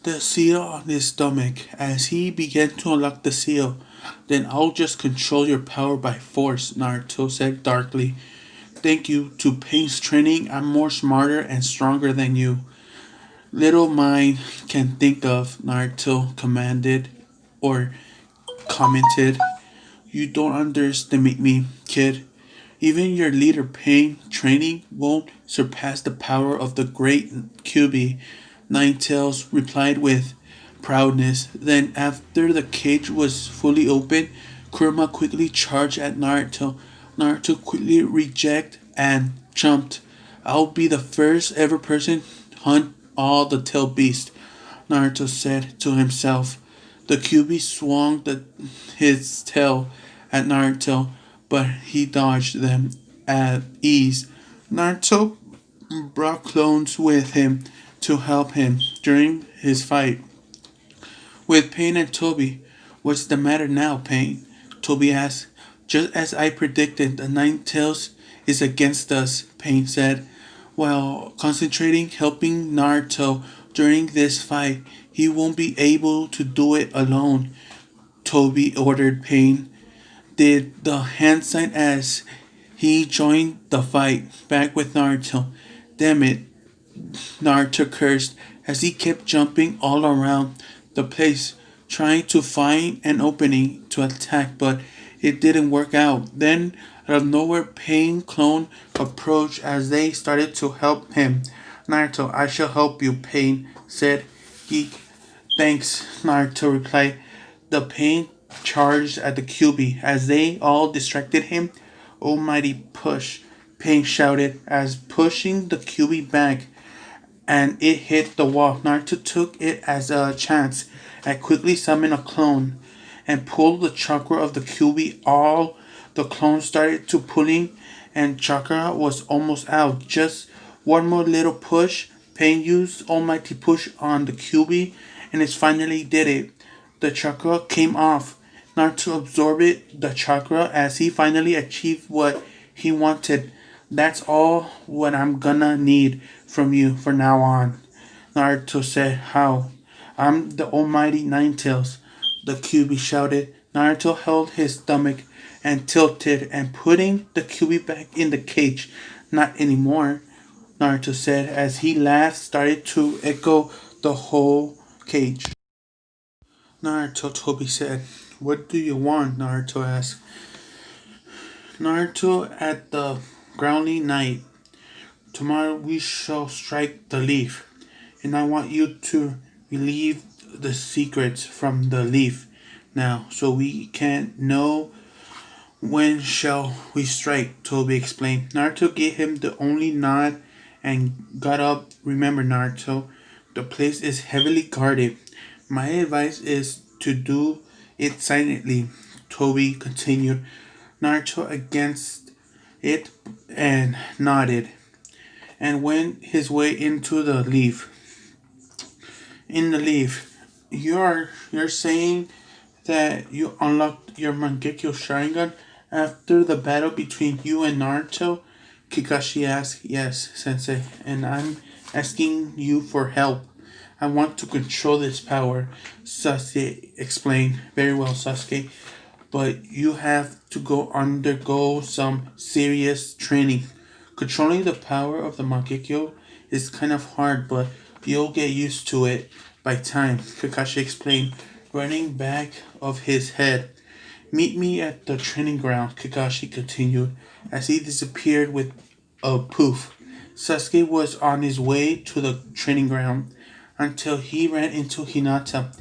the seal on his stomach as he began to unlock the seal. Then I'll just control your power by force, Naruto said darkly. Thank you to Pain's training, I'm more smarter and stronger than you. Little mind can think of, Naruto commanded or commented. You don't underestimate me, kid. Even your leader Pain training won't surpass the power of the great Kyuubi. Ninetales replied with proudness. Then, after the cage was fully opened, Kurama quickly charged at Naruto. Naruto quickly rejected and jumped. I'll be the first ever person to hunt all the tail beasts, Naruto said to himself. The Kyuubi swung his tail at Naruto, but he dodged them at ease. Naruto brought clones with him to help him during his fight with Pain and Tobi. What's the matter now, Pain? Tobi asked. Just as I predicted, the Nine Tails is against us, Pain said. While concentrating helping Naruto during this fight, he won't be able to do it alone, Tobi ordered Pain. Did the hand sign as he joined the fight back with Naruto. Damn it, Naruto cursed as he kept jumping all around the place, trying to find an opening to attack, but it didn't work out. Then, out of nowhere, Pain clone approached as they started to help him. Naruto, I shall help you, Pain said. He, thanks, Naruto replied. The Pain charged at the Kyuubi as they all distracted him. Almighty push, Pain shouted as pushing the Kyuubi back and it hit the wall. Naruto took it as a chance and quickly summoned a clone and pulled the chakra of the Kyuubi. All the clones started to pulling and chakra was almost out. Just one more little push. Pain used almighty push on the Kyuubi and it finally did it. The chakra came off. Naruto absorbed the chakra as he finally achieved what he wanted. That's all what I'm gonna need from you for now on, Naruto said. How? I'm the almighty Ninetales, the Kyuubi shouted. Naruto held his stomach and tilted and putting the Kyuubi back in the cage. Not anymore, Naruto said as he laughed started to echo the whole cage. Naruto, Tobi said. What do you want? Naruto asked. Naruto, at the grounding night, tomorrow we shall strike the leaf, and I want you to relieve the secrets from the leaf now, so we can know when shall we strike, Tobi explained. Naruto gave him the only nod and got up. Remember, Naruto, the place is heavily guarded. My advice is to do it silently, Tobi continued. Naruto against it and nodded and went his way into the leaf. In the leaf, you're saying that you unlocked your Mangekyo Sharingan after the battle between you and Naruto? Kakashi asked. Yes, Sensei, and I'm asking you for help. I want to control this power, Sasuke explained. Very well, Sasuke, but you have to undergo some serious training. Controlling the power of the Mangekyo is kind of hard, but you'll get used to it by time, Kakashi explained, running back of his head. Meet me at the training ground, Kakashi continued, as he disappeared with a poof. Sasuke was on his way to the training ground until he ran into Hinata.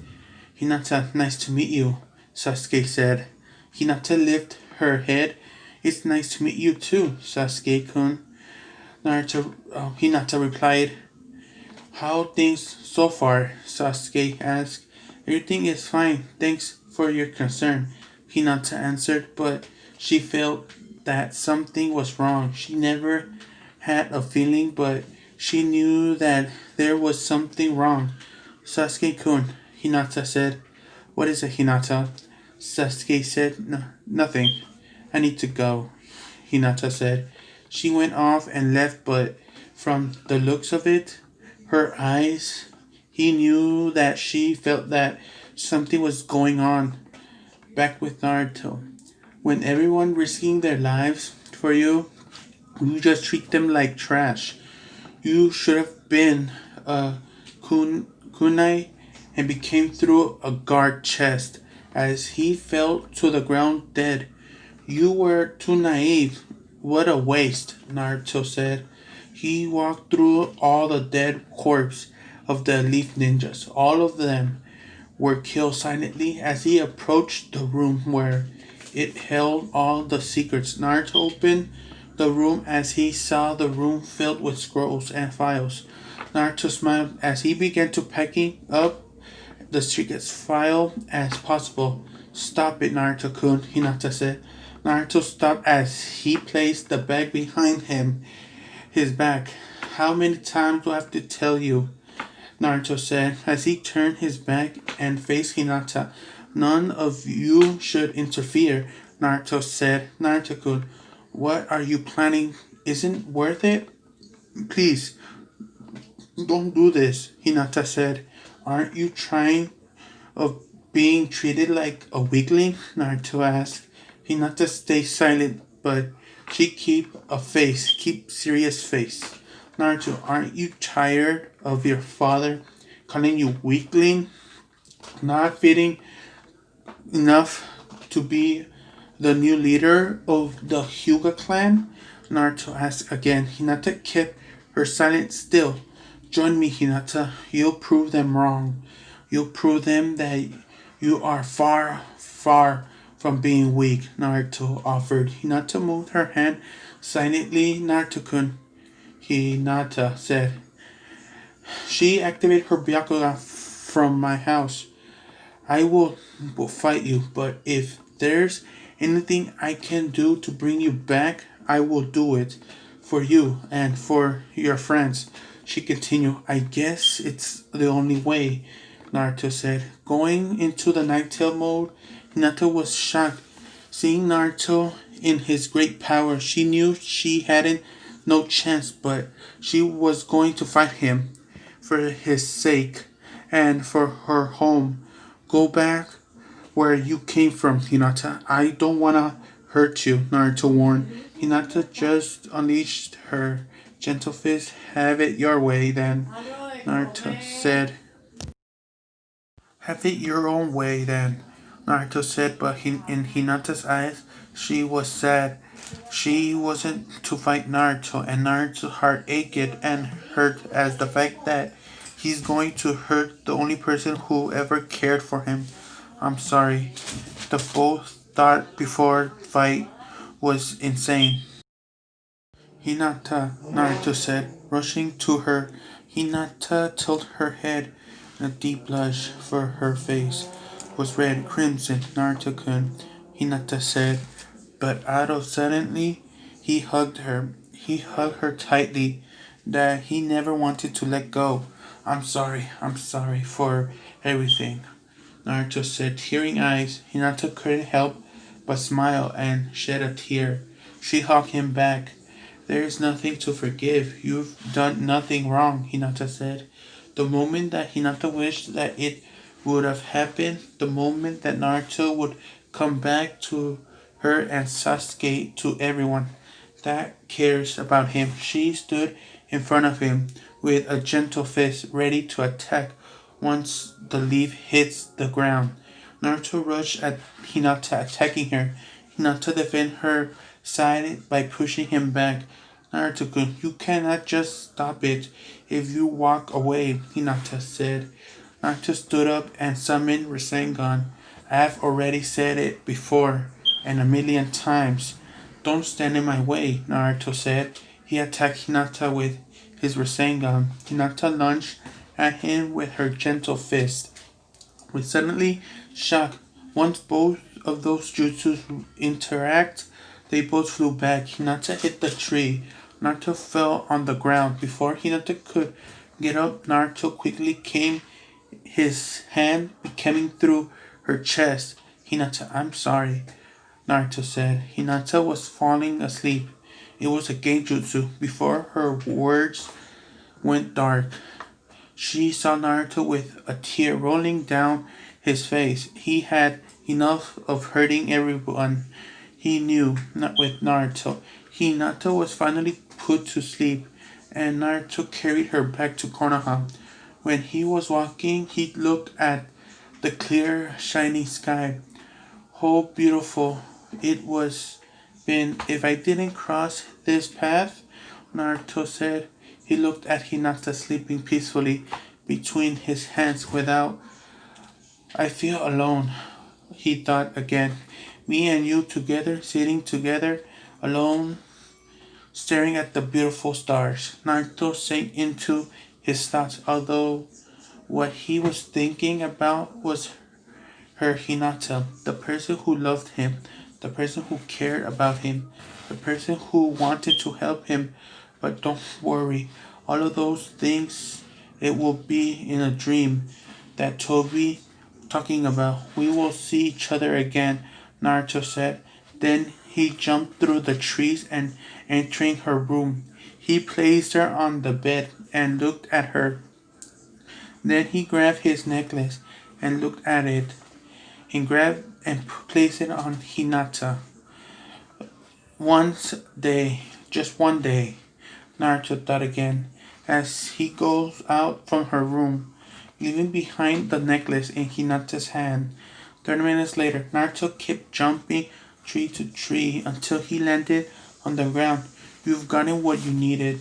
Hinata, nice to meet you, Sasuke said. Hinata lifted her head. It's nice to meet you too, Sasuke-kun. Hinata replied. How things so far? Sasuke asked. Everything is fine, thanks for your concern, Hinata answered, but she felt that something was wrong. She never had a feeling, but she knew that there was something wrong. Sasuke-kun, Hinata said. What is it, Hinata? Sasuke said. Nothing. I need to go, Hinata said. She went off and left, but from the looks of it, her eyes He knew that she felt that something was going on back with Naruto. When everyone risking their lives for you, you just treat them like trash. You should have been a kunai and became through a guard chest as he fell to the ground dead. You were too naive. What a waste, Naruto said. He walked through all the dead corpses of the elite ninjas. All of them were killed silently as he approached the room where it held all the secrets. Naruto opened the room as he saw the room filled with scrolls and files. Naruto smiled as he began to packing up the secrets file as possible. Stop it, Naruto-kun, Hinata said. Naruto stopped as he placed the bag behind his back. How many times do I have to tell you? Naruto said as he turned his back and faced Hinata. None of you should interfere, Naruto said. Naruto-kun, what are you planning? Isn't worth it? Please, don't do this, Hinata said. Aren't you trying of being treated like a weakling? Naruto asked. Hinata stayed silent, but she keep serious face. Naruto, aren't you tired of your father calling you weakling? Not fitting enough to be the new leader of the Hyuga clan? Naruto asked again. Hinata kept her silence still. Join me, Hinata. You'll prove them wrong. You'll prove them that you are far, far from being weak, Naruto offered. Hinata moved her hand silently. Naruto-kun, Hinata said. She activated her Byakugan from my house. I will fight you, but if there's anything I can do to bring you back, I will do it. For you and for your friends. She continued, I guess it's the only way, Naruto said. Going into the Nighttail mode, Hinata was shocked. Seeing Naruto in his great power, she knew she hadn't no chance, but she was going to fight him for his sake and for her home. Go back where you came from, Hinata. I don't wanna hurt you, Naruto warned. Hinata just unleashed her gentle fist. Have it your way then, Naruto said. Have it your own way then, Naruto said, but in Hinata's eyes, she was sad. She wasn't to fight Naruto, and Naruto's heart ached and hurt as the fact that he's going to hurt the only person who ever cared for him. I'm sorry. The both thought before fight was insane. Hinata, Naruto said, rushing to her. Hinata tilted her head, and a deep blush for her face was red crimson. Naruto-kun, Hinata said, but out of suddenly, he hugged her. He hugged her tightly, that he never wanted to let go. I'm sorry for everything, Naruto said, tearing eyes. Hinata couldn't help but smile and shed a tear. She hugged him back. There is nothing to forgive. You've done nothing wrong, Hinata said. The moment that Hinata wished that it would have happened, the moment that Naruto would come back to her and Sasuke to everyone that cares about him. She stood in front of him with a gentle fist ready to attack once the leaf hits the ground. Naruto rushed at Hinata, attacking her. Hinata defended her side by pushing him back. Naruto-kun, you cannot just stop it if you walk away, Hinata said. Naruto stood up and summoned Rasengan. I have already said it before and a million times. Don't stand in my way, Naruto said. He attacked Hinata with his Rasengan. Hinata lunged at him with her gentle fist. With suddenly shock, once both of those jutsus interact, they both flew back. Hinata hit the tree. Naruto fell on the ground. Before Hinata could get up, Naruto quickly came his hand coming through her chest. Hinata, I'm sorry, Naruto said. Hinata was falling asleep. It was a genjutsu. Before her words went dark, She saw Naruto with a tear rolling down his face. He had enough of hurting everyone he knew. Not with Naruto. Hinata was finally put to sleep, and Naruto carried her back to Konoha. When he was walking, he looked at the clear, shining sky. How beautiful it was been if I didn't cross this path, Naruto said. He looked at Hinata sleeping peacefully between his hands without. I feel alone, he thought again. Me and you together, sitting together, alone, staring at the beautiful stars. Naruto sank into his thoughts, although what he was thinking about was her Hinata, the person who loved him, the person who cared about him, the person who wanted to help him. But don't worry, all of those things it will be in a dream that Tobi talking about. We will see each other again, Naruto said. Then he jumped through the trees and entering her room. He placed her on the bed and looked at her. Then he grabbed his necklace and looked at it. He grabbed and placed it on Hinata. Once day, just one day, Naruto thought again, as he goes out from her room, leaving behind the necklace in Hinata's hand. 30 minutes later, Naruto kept jumping tree to tree until he landed on the ground. You've gotten what you needed,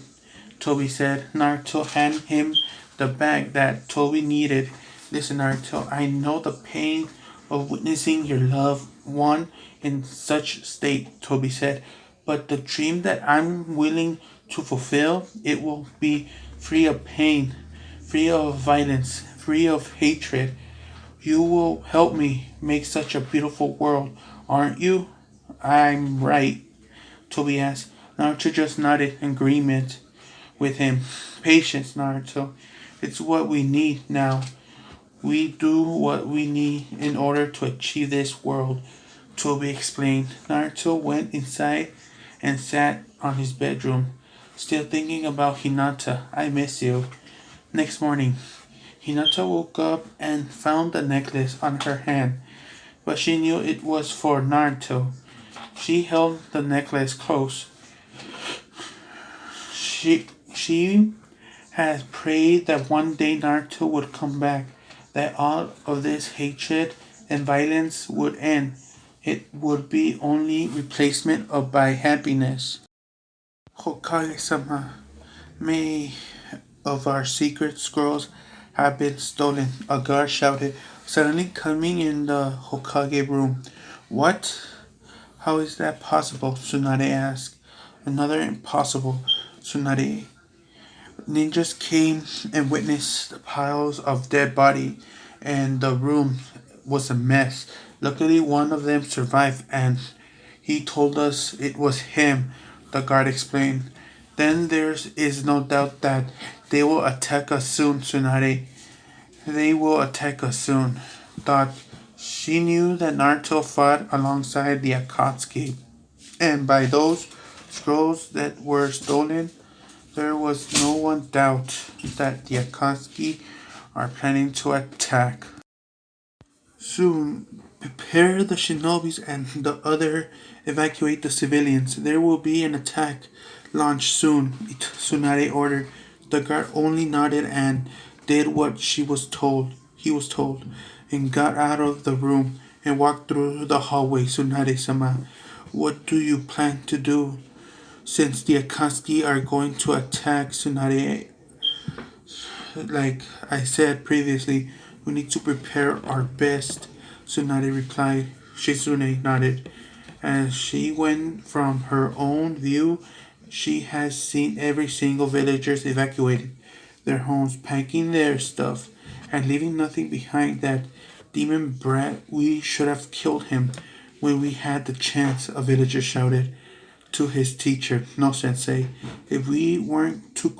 Tobi said. Naruto handed him the bag that Tobi needed. Listen, Naruto, I know the pain of witnessing your loved one in such state, Tobi said. But the dream that I'm willing to fulfill, it will be free of pain, free of violence, free of hatred. You will help me make such a beautiful world, aren't you? I'm right, Tobi asked. Naruto just nodded in agreement with him. Patience, Naruto. It's what we need now. We do what we need in order to achieve this world, Tobi explained. Naruto went inside and sat on his bedroom, still thinking about Hinata. I miss you. Next morning, Hinata woke up and found the necklace on her hand, but she knew it was for Naruto. She held the necklace close. She had prayed that one day Naruto would come back, that all of this hatred and violence would end. It would be only replacement of by happiness. Hokage-sama, many of our secret scrolls have been stolen, a guard shouted, suddenly coming in the Hokage room. What? How is that possible? Tsunade asked. Another impossible, Tsunade. Ninjas came and witnessed the piles of dead body, and the room was a mess. Luckily, one of them survived, and he told us it was him, the guard explained. Then there is no doubt that they will attack us soon, Tsunade. They will attack us soon, thought. She knew that Naruto fought alongside the Akatsuki, and by those scrolls that were stolen, there was no one doubt that the Akatsuki are planning to attack. Soon, prepare the shinobis and the other evacuate the civilians. There will be an attack launched soon, Tsunade ordered. The guard only nodded and did what he was told, and got out of the room and walked through the hallway. Tsunade-sama, what do you plan to do? Since the Akatsuki are going to attack, Tsunade, like I said previously, we need to prepare our best, Tsunade replied. Shizune nodded. As she went from her own view, she has seen every single villagers evacuated, their homes, packing their stuff, and leaving nothing behind. That demon brat, we should have killed him when we had the chance, a villager shouted to his teacher. No, sensei, if we weren't too